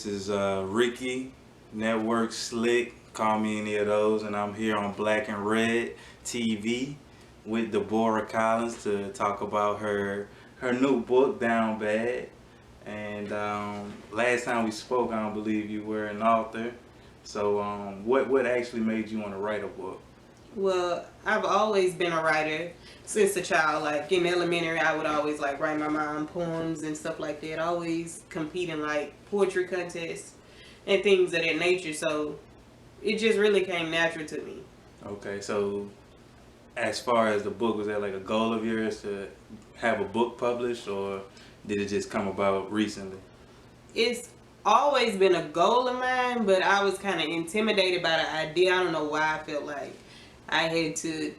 This is Ricky, Network Slick, call me any of those, and I'm here on Black and Red TV with Deborah Collins to talk about her new book, Down Bad. And last time we spoke, I don't believe you were an author. So what actually made you want to write a book? Well, I've always been a writer since a child. Like in elementary, I would always like write my mom poems and stuff like that. Always compete in like poetry contests and things of that nature. So it just really came natural to me. Okay, so as far as the book, was that like a goal of yours to have a book published, or did it just come about recently? It's always been a goal of mine, but I was kind of intimidated by the idea. I don't know why I felt like I had to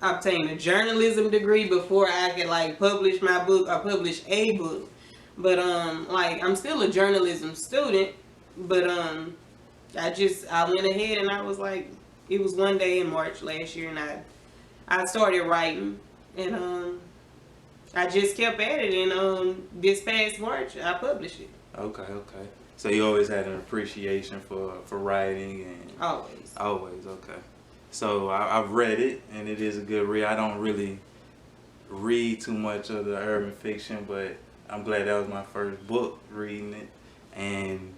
obtain a journalism degree before I could like publish my book or publish a book. But like I'm still a journalism student, but I went ahead and I was like, it was one day in March last year, and I started writing, and I just kept at it, and this past March I published it. Okay. So you always had an appreciation for writing and Always. Always, okay. So I've read it, and it is a good read. I don't really read too much of the urban fiction, but I'm glad that was my first book reading it, and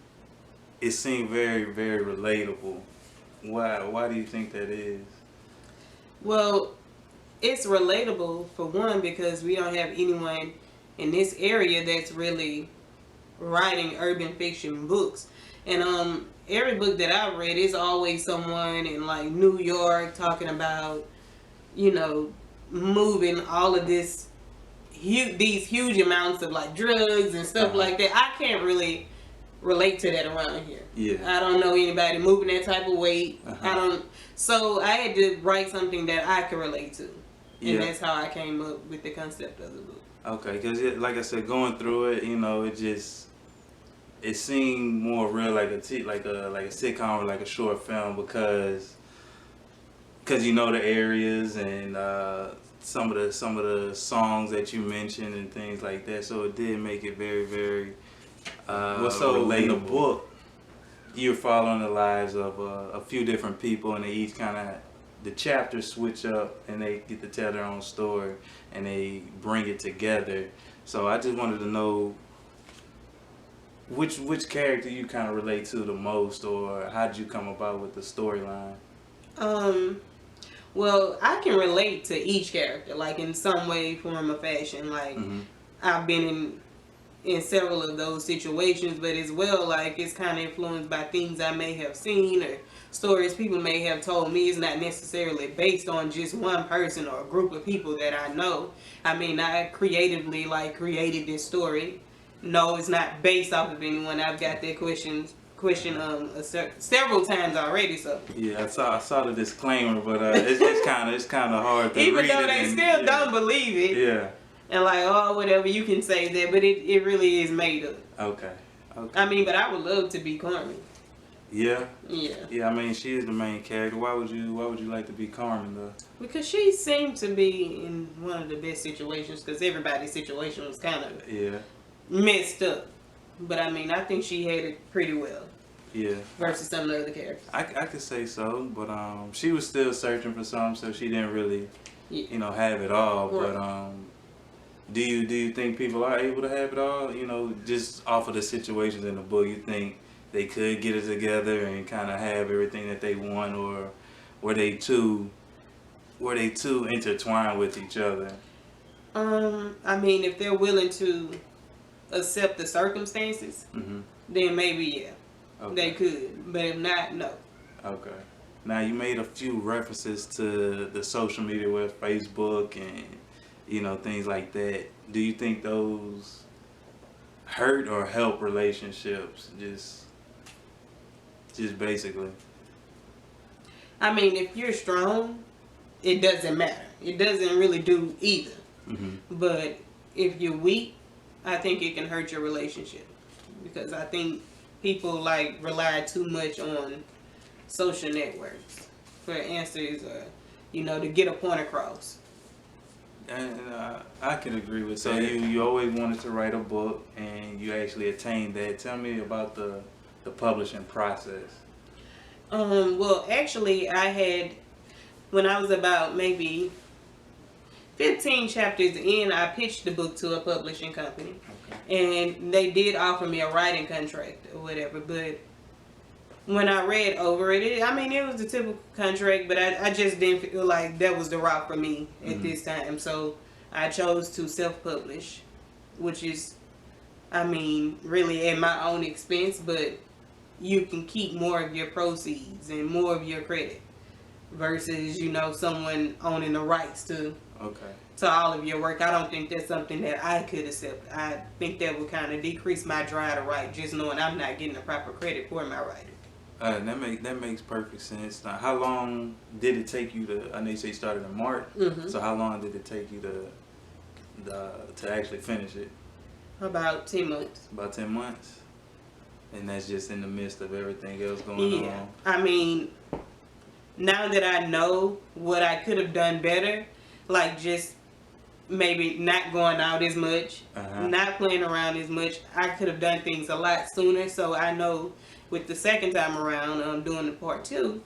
it seemed very, very relatable. Why do you think that is? Well, it's relatable for one because we don't have anyone in this area that's really writing urban fiction books. And every book that I've read is always someone in like New York talking about, moving all of these huge amounts of like drugs and stuff like that. I can't really relate to that around here. Yeah. I don't know anybody moving that type of weight. So I had to write something that I could relate to. And that's how I came up with the concept of the book. Okay, because like I said, going through it, it seemed more real, like a sitcom or like a short film, because you know the areas and some of the songs that you mentioned and things like that. So it did make it very, very relatable. In the book, you're following the lives of a few different people, and they each kind of, the chapters switch up and they get to tell their own story and they bring it together. So I just wanted to know which character you kind of relate to the most, or how did you come about with the storyline? Well, I can relate to each character, like in some way, form, or fashion. Like I've been in several of those situations, but as well, like it's kind of influenced by things I may have seen or stories people may have told me. It's not necessarily based on just one person or a group of people that I know. I mean, I creatively created this story. No, it's not based off of anyone. I've got that question several times already. So yeah, I saw the disclaimer, but it's kind of hard to even read though they still don't believe it. Yeah. And whatever, you can say that, but it really is made up. Okay. I mean, but I would love to be Carmen. Yeah. Yeah. Yeah, I mean, she is the main character. Why would you like to be Carmen though? Because she seemed to be in one of the best situations, because everybody's situation was kind of messed up. But I mean, I think she had it pretty well. Yeah. Versus some of the other characters. I could say so, but she was still searching for something, so she didn't really, have it all. Right. But do you think people are able to have it all? Just off of the situations in the book, you think they could get it together and kind of have everything that they want, or were they too intertwined with each other? I mean, if they're willing to accept the circumstances, then maybe they could. But if not, no. Okay. Now you made a few references to the social media with Facebook and things like that. Do you think those hurt or help relationships? Just basically. I mean, if you're strong, it doesn't matter. It doesn't really do either. But if you're weak, I think it can hurt your relationship, because I think people rely too much on social networks for answers, or to get a point across. And I can agree with that. So you always wanted to write a book, and you actually attained that. Tell me about the publishing process. Well, actually, I had, when I was about maybe 15 chapters in, I pitched the book to a publishing company. Okay. And they did offer me a writing contract or whatever. But when I read over it, it was the typical contract, but I just didn't feel like that was the route for me at this time. So I chose to self-publish, which is, really at my own expense, but you can keep more of your proceeds and more of your credit versus, someone owning the rights to all of your work. I don't think that's something that I could accept. I think that would kind of decrease my drive to write, just knowing I'm not getting the proper credit for my writing. That makes perfect sense. Now, how long did it take you to? I know you say you started in March. Mm-hmm. So how long did it take you to actually finish it? About 10 months. About 10 months, and that's just in the midst of everything else going on. Now that I know what I could have done better, like just maybe not going out as much, not playing around as much, I could have done things a lot sooner. So I know with the second time around, doing the part 2,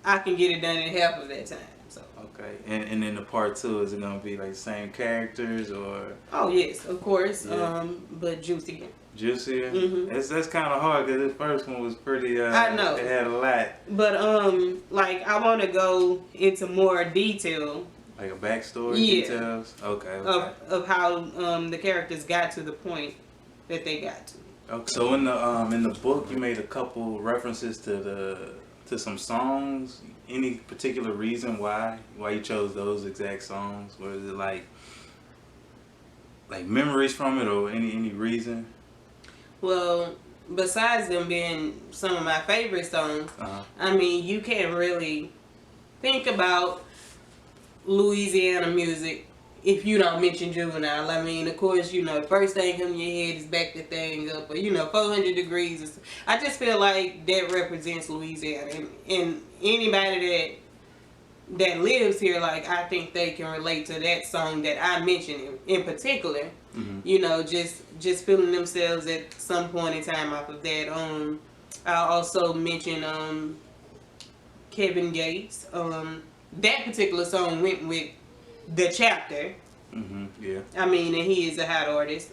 I can get it done in half of that time. So. Okay, and then the part 2, is it gonna be like same characters or? Oh yes, of course. Yeah. But juicier. Juicier. Mm-hmm. That's kind of hard because this first one was pretty. I know. It had a lot. But I want to go into more detail. Like a backstory details. Okay. Of how the characters got to the point that they got to. Okay. So in the book, you made a couple references to some songs. Any particular reason why you chose those exact songs? Was it like memories from it, or any reason? Well, besides them being some of my favorite songs, you can't really think about Louisiana music if you don't mention Juvenile. Of course, the first thing in your head is Back the Thing Up, or 400 Degrees. I just feel like that represents Louisiana, and anybody that lives here, I think they can relate to that song that I mentioned in particular. Mm-hmm. Just feeling themselves at some point in time off of that. I'll also mention Kevin Gates. That particular song went with the chapter. Mm-hmm. Yeah. And he is a hot artist.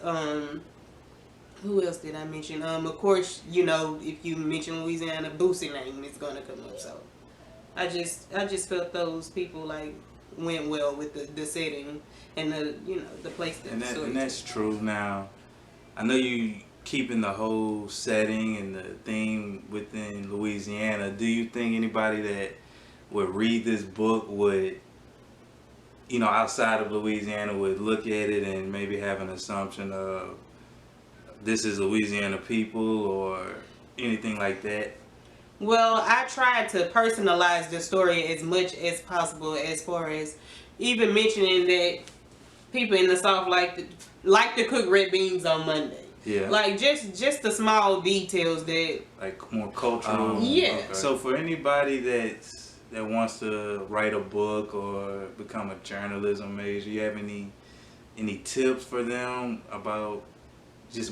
Who else did I mention? Of course, if you mention Louisiana, Boosie name is gonna come up. So I just felt those people went well with the setting and the place that and that's true. Now, I know you keeping the whole setting and the theme within Louisiana. Do you think anybody that would read this book would, outside of Louisiana, would look at it and maybe have an assumption of this is Louisiana people or anything like that? Well, I tried to personalize the story as much as possible, as far as even mentioning that people in the South like to cook red beans on Monday. Yeah. Just the small details that more cultural. Yeah. Okay. So for anybody that wants to write a book or become a journalism major, you have any tips for them about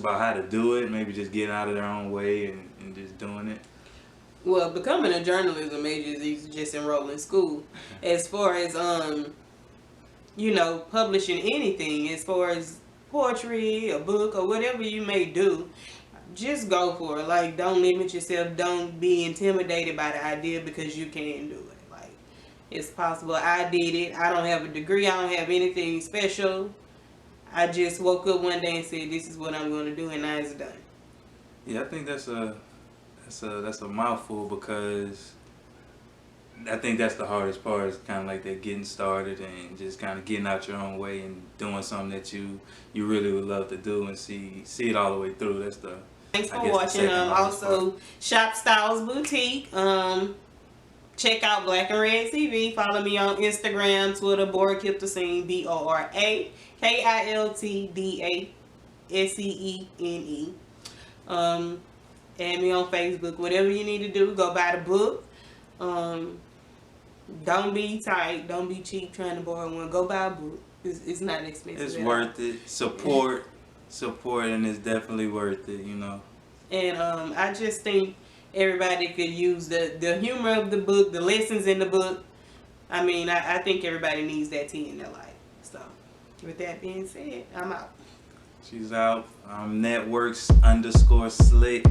how to do it? Maybe just getting out of their own way and just doing it. Well, becoming a journalism major is just enroll in school. As far as publishing anything, as far as poetry, a book, or whatever you may do, just go for it. Don't limit yourself. Don't be intimidated by the idea, because you can do it. It's possible. I did it. I don't have a degree. I don't have anything special. I just woke up one day and said, "This is what I'm going to do," and now it's done. Yeah, I think that's a mouthful, because I think that's the hardest part, is kind of like that getting started and just kind of getting out your own way and doing something that you really would love to do and see it all the way through. That's the. Thanks for watching. Also, Shop Styles Boutique. Check out Black and Red TV. Follow me on Instagram, Twitter, Bora Kiltasene, BORAKILTDASEENE. Add me on Facebook. Whatever you need to do, go buy the book. Don't be tight. Don't be cheap trying to borrow one. Go buy a book. It's not expensive. It's worth it. Support, and it's definitely worth it. You know. And I just think everybody could use the humor of the book, the lessons in the book. I mean, I think everybody needs that tea in their life. So, with that being said, I'm out. She's out. Networks _slick.